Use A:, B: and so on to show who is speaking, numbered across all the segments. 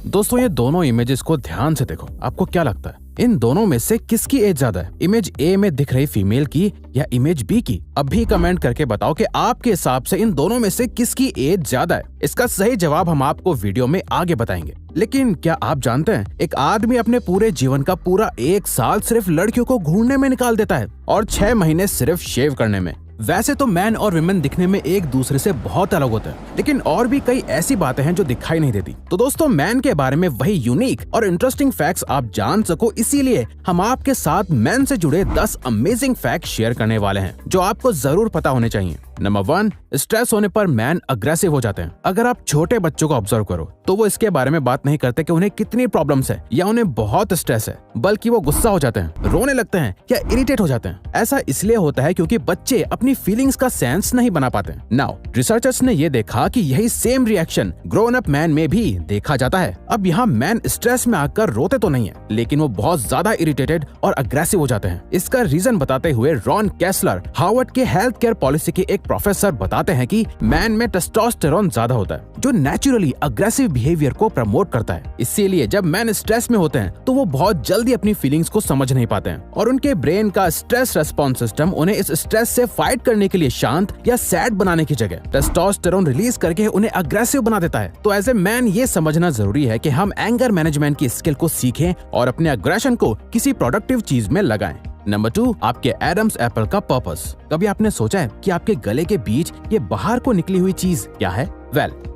A: दोस्तों ये दोनों इमेजेस को ध्यान से देखो, आपको क्या लगता है इन दोनों में से किसकी एज ज्यादा है? इमेज ए में दिख रही फीमेल की या इमेज बी की? अभी कमेंट करके बताओ कि आपके हिसाब से इन दोनों में से किसकी एज ज्यादा है। इसका सही जवाब हम आपको वीडियो में आगे बताएंगे। लेकिन क्या आप जानते हैं एक आदमी अपने पूरे जीवन का पूरा 1 साल सिर्फ लड़कियों को घूरने में निकाल देता है और 6 महीने सिर्फ शेव करने में। वैसे तो मैन और विमेन दिखने में एक दूसरे से बहुत अलग होते हैं, लेकिन और भी कई ऐसी बातें हैं जो दिखाई नहीं देती। तो दोस्तों मैन के बारे में वही यूनिक और इंटरेस्टिंग फैक्ट्स आप जान सको, इसीलिए हम आपके साथ मैन से जुड़े 10 अमेजिंग फैक्ट शेयर करने वाले हैं जो आपको जरूर पता होने चाहिए। नंबर 1, स्ट्रेस होने पर मैन अग्रेसिव हो जाते हैं। अगर आप छोटे बच्चों को ऑब्जर्व करो तो वो इसके बारे में बात नहीं करते कि उन्हें कितनी प्रॉब्लम्स है या उन्हें बहुत स्ट्रेस है, बल्कि वो गुस्सा हो जाते हैं, रोने लगते हैं या इरिटेट हो जाते हैं। ऐसा इसलिए होता है क्योंकि बच्चे अपनी फीलिंग्स का सेंस नहीं बना पाते। नाउ रिसर्चर्स ने ये देखा कि यही same reaction grown up man में भी देखा जाता है। अब यहाँ मैन स्ट्रेस में आकर रोते तो नहीं है, लेकिन वो बहुत ज्यादा इरिटेटेड और अग्रेसिव हो जाते हैं। इसका रीजन बताते हुए रॉन कैसलर हार्वर्ड के हेल्थ केयर पॉलिसी के एक प्रोफेसर बताते हैं कि मैन में टेस्टोस्टेरोन ज्यादा होता है जो नेचुरली अग्रेसिव बिहेवियर को प्रमोट करता है। इसीलिए जब मैन स्ट्रेस में होते हैं तो वो बहुत जल्दी अपनी फीलिंग्स को समझ नहीं पाते हैं और उनके ब्रेन का स्ट्रेस रेस्पॉन्स सिस्टम उन्हें इस स्ट्रेस से फाइट करने के लिए शांत या सैड बनाने की जगह टेस्टोस्टेरोन रिलीज करके उन्हें अग्रेसिव बना देता है। तो एज ए मैन ये समझना जरूरी है कि हम एंगर मैनेजमेंट की स्किल को सीखें और अपने अग्रेशन को किसी प्रोडक्टिव चीज में लगाएं। नंबर 2, आपके एडम्स एप्पल का पर्पस। कभी आपने सोचा है कि आपके गले के बीच ये बाहर को निकली हुई चीज क्या है?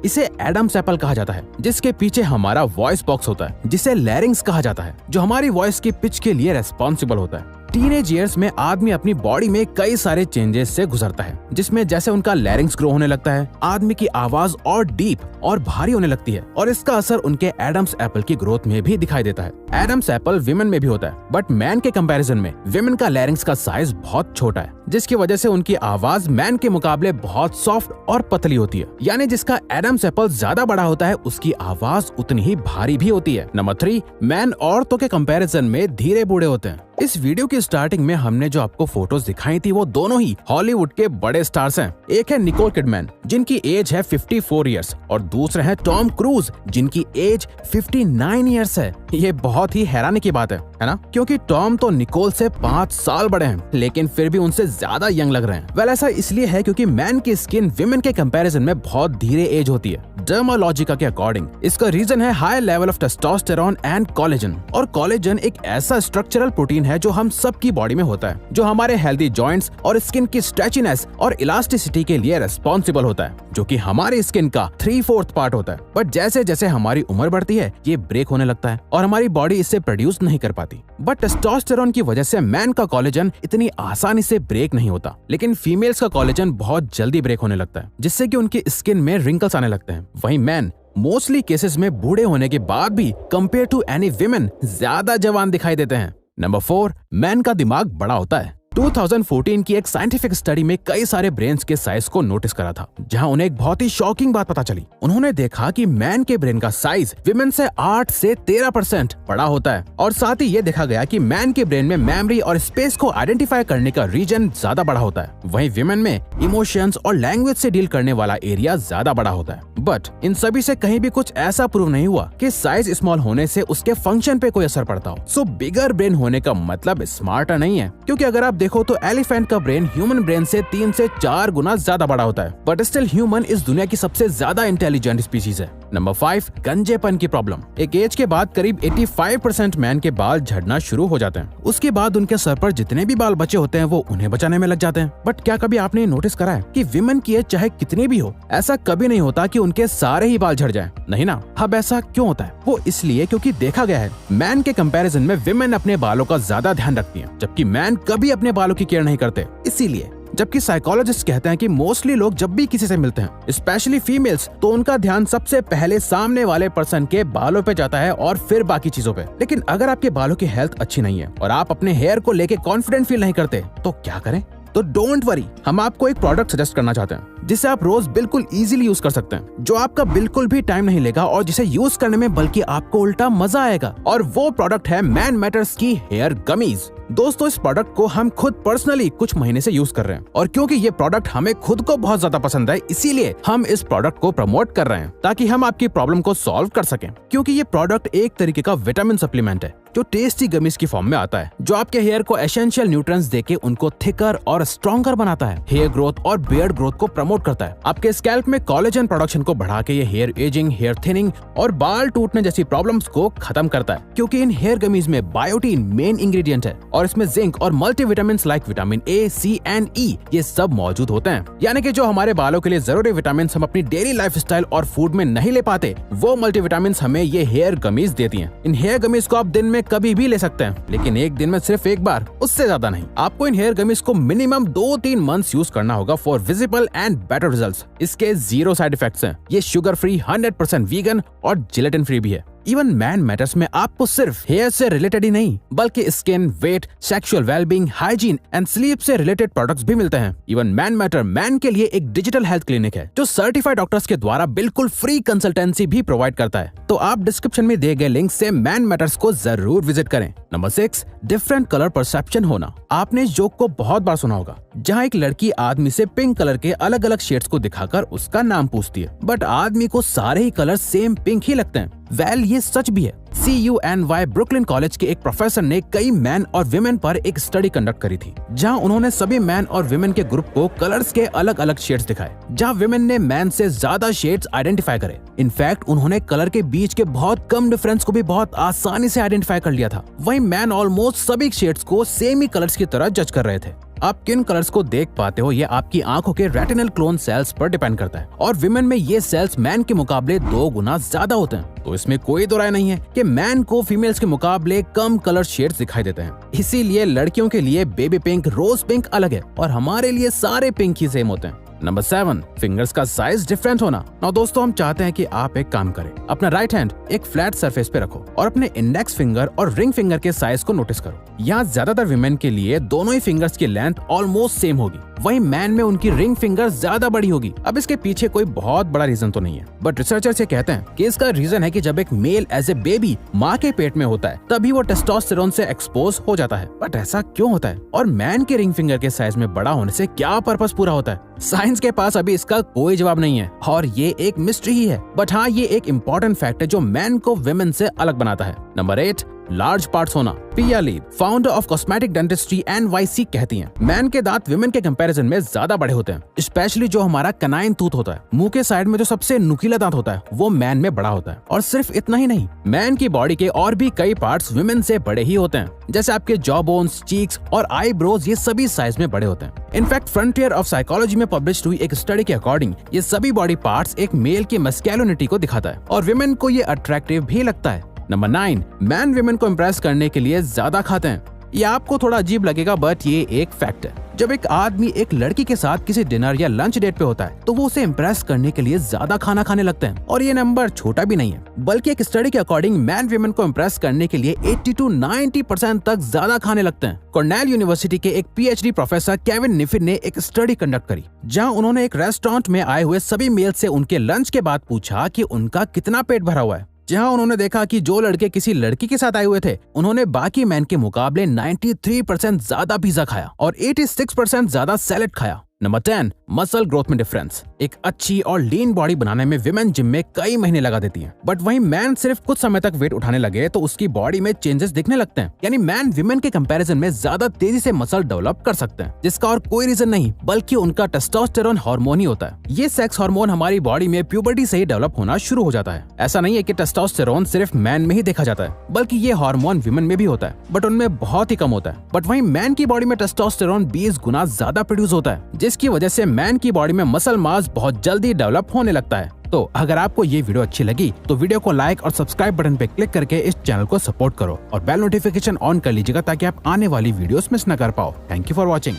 A: इसे एडम्स एप्पल कहा जाता है, जिसके पीछे हमारा वॉइस बॉक्स होता है, जिसे लैरिंग्स कहा जाता है, जो हमारी वॉइस की पिच के लिए रेस्पॉन्सिबल होता है। टीनेज ईयर्स में आदमी अपनी बॉडी में कई सारे चेंजेस से गुजरता है, जिसमें जैसे उनका लैरिंग्स ग्रो होने लगता है, आदमी की आवाज और डीप और भारी होने लगती है और इसका असर उनके एडम्स एप्पल की ग्रोथ में भी दिखाई देता है। एडम्स एप्पल विमेन में भी होता है, बट मैन के कंपैरिजन में विमेन का लैरिंग्स का साइज बहुत छोटा है, जिसकी वजह से उनकी आवाज मैन के मुकाबले बहुत सॉफ्ट और पतली होती है। यानी जिसका एडम्स एप्पल ज्यादा बड़ा होता है उसकी आवाज उतनी ही भारी भी होती है। नंबर 3, मैन औरतों के कंपैरिजन में धीरे बूढ़े होते हैं। इस वीडियो की स्टार्टिंग में हमने जो आपको फोटोज दिखाई थी वो दोनों ही हॉलीवुड के बड़े स्टार्स हैं। एक है निकोल किडमैन जिनकी एज है 54 इयर्स और दूसरे हैं टॉम क्रूज जिनकी एज 59 इयर्स है। ये बहुत ही हैरानी की बात है ना, क्योंकि टॉम तो निकोल से 5 साल बड़े हैं, लेकिन फिर भी उनसे ज्यादा यंग लग रहे हैं। ऐसा इसलिए है क्योंकि मैन की स्किन विमेन के कंपैरिजन में बहुत धीरे एज होती है। डर्मालॉजिका के अकॉर्डिंग इसका रीजन है high level of testosterone and collagen. और कोलेजन एक ऐसा स्ट्रक्चरल प्रोटीन है जो हम सब की बॉडी में होता है, जो हमारे हेल्दी जॉइंट्स और स्किन की स्ट्रेचीनेस और इलास्टिसिटी के लिए रेस्पॉन्सिबल होता है, जो कि हमारी स्किन का 3/4 पार्ट होता है। बट जैसे जैसे हमारी उम्र बढ़ती है ये ब्रेक होने लगता है और हमारी बॉडी इसे प्रोड्यूस नहीं कर पाती। बट टेस्टोस्टेरोन की वजह से मैन का कोलेजन इतनी आसानी से ब्रेक नहीं होता, लेकिन फीमेल्स का कोलेजन बहुत जल्दी ब्रेक होने लगता है, जिससे कि उनकी स्किन में रिंकल्स आने लगते हैं। वहीं मैन मोस्टली केसेस में बूढ़े होने के बाद भी कंपेयर टू एनी विमेन ज्यादा जवान दिखाई देते हैं। नंबर 4, मैन का दिमाग बड़ा होता है। 2014 की एक साइंटिफिक स्टडी में कई सारे ब्रेन्स के साइज को नोटिस करा था, जहां उन्हें एक बहुत ही शॉकिंग बात पता चली। उन्होंने देखा कि मैन के ब्रेन का साइज विमेन से 8 से 13% बड़ा होता है और साथ ही ये देखा गया कि मैन के ब्रेन में मेमोरी और स्पेस को आइडेंटिफाई करने का रीजन ज्यादा बड़ा होता है, वहीं विमेन में इमोशंस और लैंग्वेज से डील करने वाला एरिया ज्यादा बड़ा होता है। बट इन सभी से कहीं भी कुछ ऐसा प्रूव नहीं हुआ कि साइज स्मॉल होने से उसके फंक्शन पे कोई असर पड़ता हो। सो बिगर ब्रेन होने का मतलब स्मार्टर नहीं है, क्योंकि अगर आप देखो तो एलिफेंट का ब्रेन ह्यूमन ब्रेन से 3 से 4 गुना ज्यादा बड़ा होता है, बट स्टिल ह्यूमन इस दुनिया की सबसे ज्यादा इंटेलिजेंट स्पीशीज है। नंबर 5, गंजेपन की प्रॉब्लम। एक एज के बाद करीब 85% मैन के बाल झड़ना शुरू हो जाते हैं। उसके बाद उनके सर पर जितने भी बाल बचे होते हैं वो उन्हें बचाने में लग जाते हैं। बट क्या कभी आपने नोटिस करा है कि विमेन की एज चाहे कितनी भी हो, ऐसा कभी नहीं होता कि उनके सारे ही बाल झड़ जाएं? नहीं ना। अब ऐसा क्यों होता है? वो इसलिए क्योंकि देखा गया है मैन के कंपैरिजन में विमेन अपने बालों का ज्यादा ध्यान रखती हैं, जबकि मैन कभी अपने बालों की केयर नहीं करते। इसीलिए जबकि साइकोलॉजिस्ट कहते हैं कि मोस्टली लोग जब भी किसी से मिलते हैं, स्पेशली फीमेल्स, तो उनका ध्यान सबसे पहले सामने वाले पर्सन के बालों पे जाता है और फिर बाकी चीजों पे। लेकिन अगर आपके बालों की हेल्थ अच्छी नहीं है और आप अपने हेयर को लेके कॉन्फिडेंट फील नहीं करते तो क्या करें? तो डोंट वरी, हम आपको एक प्रोडक्ट सजेस्ट करना चाहते हैं जिसे आप रोज बिल्कुल इजीली यूज कर सकते हैं, जो आपका बिल्कुल भी टाइम नहीं लेगा और जिसे यूज करने में बल्कि आपको उल्टा मजा आएगा। और वो प्रोडक्ट है मैन मैटर्स की हेयर गमीज। दोस्तों, इस प्रोडक्ट को हम खुद पर्सनली कुछ महीने से यूज कर रहे हैं और क्योंकि ये प्रोडक्ट हमें खुद को बहुत ज्यादा पसंद है, इसीलिए हम इस प्रोडक्ट को प्रमोट कर रहे हैं ताकि हम आपकी प्रॉब्लम को सॉल्व कर सकें। क्योंकि ये प्रोडक्ट एक तरीके का विटामिन सप्लीमेंट है जो टेस्टी गमीज की फॉर्म में आता है, जो आपके हेयर को एसेंशियल न्यूट्रिएंट्स देके उनको थिकर और स्ट्रॉन्गर बनाता है, हेयर ग्रोथ और बियर्ड ग्रोथ को प्रमोट करता है, आपके स्कैल्प में कोलेजन प्रोडक्शन को बढ़ा के ये हेयर एजिंग, हेयर थिनिंग और बाल टूटने जैसी प्रॉब्लम्स को खत्म करता है। क्योंकि इन हेयर गमीज में बायोटीन मेन इंग्रेडिएंट है और इसमें जिंक और multivitamin like vitamin A, C and E ये सब मौजूद होते हैं। यानी कि जो हमारे बालों के लिए जरूरी विटामिन हम अपनी डेली लाइफस्टाइल और फूड में नहीं ले पाते, वो मल्टीविटामिन हमें ये हेयर गमीज देती हैं। इन हेयर गमीज को आप दिन में कभी भी ले सकते हैं, लेकिन एक दिन में सिर्फ एक बार, उससे ज्यादा नहीं। आपको इन हेयर गमीज को मिनिमम 2-3 मंथ्स यूज करना होगा for visible and better results. इसके 0 साइड इफेक्ट्स हैं। ये शुगर फ्री, 100% वीगन और जिलेटिन फ्री भी है। इवन मैन मैटर्स में आपको सिर्फ हेयर से रिलेटेड ही नहीं बल्कि skin, weight, sexual wellbeing, hygiene and sleep से रिलेटेड प्रोडक्ट्स भी मिलते हैं। इवन मैन मैटर मैन के लिए एक डिजिटल हेल्थ क्लिनिक है जो सर्टिफाइड डॉक्टर्स के द्वारा बिल्कुल फ्री कंसल्टेंसी भी प्रोवाइड करता है। तो आप डिस्क्रिप्शन में दिए गए लिंक से मैन मैटर्स को जरूर विजिट करें। नंबर 6, डिफरेंट कलर परसेप्शन होना। आपने इस जोक को बहुत बार सुना होगा, जहाँ एक लड़की आदमी से पिंक कलर के अलग अलग शेड्स को दिखाकर उसका नाम पूछती है, बट आदमी को सारे ही कलर सेम पिंक ही लगते हैं। वेल, ये सच भी है। CUNY ब्रुकलिन कॉलेज के एक प्रोफेसर ने कई मैन और विमेन पर एक स्टडी कंडक्ट करी थी, जहां उन्होंने सभी मैन और विमेन के ग्रुप को कलर्स के अलग अलग शेड्स दिखाए, जहां विमेन ने मैन से ज्यादा शेड्स आइडेंटिफाई करे। इनफैक्ट उन्होंने कलर के बीच के बहुत कम डिफरेंस को भी बहुत आसानी से आइडेंटिफाई कर लिया था। वहीं मैन ऑलमोस्ट सभी शेड्स को सेम ही कलर्स की तरह जज कर रहे थे। आप किन कलर्स को देख पाते हो ये आपकी आंखों के रेटिनल क्लोन सेल्स पर डिपेंड करता है और विमेन में ये सेल्स मैन के मुकाबले 2 गुना ज्यादा होते हैं। तो इसमें कोई दो राय नहीं है कि मैन को फीमेल्स के मुकाबले कम कलर शेड्स दिखाई देते हैं। इसीलिए लड़कियों के लिए बेबी पिंक, रोज पिंक अलग है और हमारे लिए सारे पिंक ही सेम होते हैं। नंबर 7, फिंगर्स का साइज डिफरेंट होना। now दोस्तों, हम चाहते हैं कि आप एक काम करें, अपना राइट हैंड एक फ्लैट सरफेस पे रखो और अपने इंडेक्स फिंगर और रिंग फिंगर के साइज को नोटिस करो। यहाँ ज्यादातर विमेन के लिए दोनों ही फिंगर्स की लेंथ ऑलमोस्ट सेम होगी, वहीं मैन में उनकी रिंग फिंगर ज्यादा बड़ी होगी। अब इसके पीछे कोई बहुत बड़ा रीजन तो नहीं है, बट रिसर्चर्स ये कहते हैं कि इसका रीजन है कि जब एक मेल एज ए बेबी माँ के पेट में होता है तभी वो टेस्टोस्टेरोन से एक्सपोज हो जाता है। बट ऐसा क्यों होता है और मैन के रिंग फिंगर के साइज में बड़ा होने से क्या पर्पस पूरा होता है? साइंस के पास अभी इसका कोई जवाब नहीं है और ये एक मिस्ट्री ही है। बट हाँ, ये एक इम्पोर्टेंट फैक्ट है जो मैन को विमेन से अलग बनाता है। नंबर 8, लार्ज पार्ट्स होना। Pia Lee, founder of cosmetic dentistry NYC, कहती हैं मैन के दांत विमेन के कंपैरिजन में ज्यादा बड़े होते हैं, स्पेशली जो हमारा कनाइन टूथ होता है, मुंह के साइड में जो सबसे नुकीला दांत होता है वो मैन में बड़ा होता है। और सिर्फ इतना ही नहीं, मैन की बॉडी के और भी कई पार्ट्स विमेन से बड़े ही होते हैं, जैसे आपके जॉ बोन्स, चीक्स और आईब्रोज, ये सभी साइज में बड़े होते हैं। इनफैक्ट फ्रंटियर ऑफ साइकोलॉजी में पब्लिश हुई एक स्टडी के अकॉर्डिंग ये सभी बॉडी पार्ट्स एक मेल की मस्कुलिनिटी को दिखाता है और विमेन को ये अट्रैक्टिव भी लगता है। नंबर 9, मैन विमेन को इम्प्रेस करने के लिए ज्यादा खाते हैं। ये आपको थोड़ा अजीब लगेगा बट ये एक फैक्ट है। जब एक आदमी एक लड़की के साथ किसी डिनर या लंच डेट पे होता है तो वो उसे इम्प्रेस करने के लिए ज्यादा खाना खाने लगते हैं। और ये नंबर छोटा भी नहीं है, बल्कि एक स्टडी के अकॉर्डिंग मैन विमेन को इम्प्रेस करने के लिए 80 to 90% तक ज्यादा खाने लगते हैं। कॉर्नेल यूनिवर्सिटी के एक PhD प्रोफेसर केविन निफिन ने एक स्टडी कंडक्ट करी, जहां उन्होंने एक रेस्टोरेंट में आए हुए सभी मेल से उनके लंच के बाद पूछा कि उनका कितना पेट भरा हुआ है। जहां उन्होंने देखा कि जो लड़के किसी लड़की के साथ आए हुए थे उन्होंने बाकी मैन के मुकाबले 93% ज्यादा पिज्जा खाया और 86% ज्यादा सैलेड खाया। नंबर 10, मसल ग्रोथ में डिफरेंस। एक अच्छी और लीन बॉडी बनाने में विमेन जिम में कई महीने लगा देती हैं, बट वहीं मैन सिर्फ कुछ समय तक वेट उठाने लगे तो उसकी बॉडी में चेंजेस दिखने लगते हैं। यानी मैन विमेन के कंपैरिजन में ज्यादा तेजी से मसल डेवलप कर सकते हैं, जिसका और कोई रीजन नहीं बल्कि उनका टेस्टोस्टेरोन हार्मोन ही होता है। ये सेक्स हार्मोन हमारी बॉडी में प्यूबर्टी से ही डेवलप होना शुरू हो जाता है। ऐसा नहीं है कि टेस्टोस्टेरोन सिर्फ मैन में ही देखा जाता है, बल्कि ये हार्मोन विमेन में भी होता है, बट उनमें बहुत ही कम होता है। बट वहीं मैन की बॉडी में टेस्टोस्टेरोन 20 गुना ज्यादा प्रोड्यूस होता है, जिसकी वजह से मैन की बॉडी में मसल मास बहुत जल्दी डेवलप होने लगता है। तो अगर आपको ये वीडियो अच्छी लगी तो वीडियो को लाइक और सब्सक्राइब बटन पे क्लिक करके इस चैनल को सपोर्ट करो और बेल नोटिफिकेशन ऑन कर लीजिएगा ताकि आप आने वाली वीडियोस मिस न कर पाओ। Thank you for watching.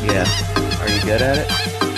B: Yeah. Are you good at it?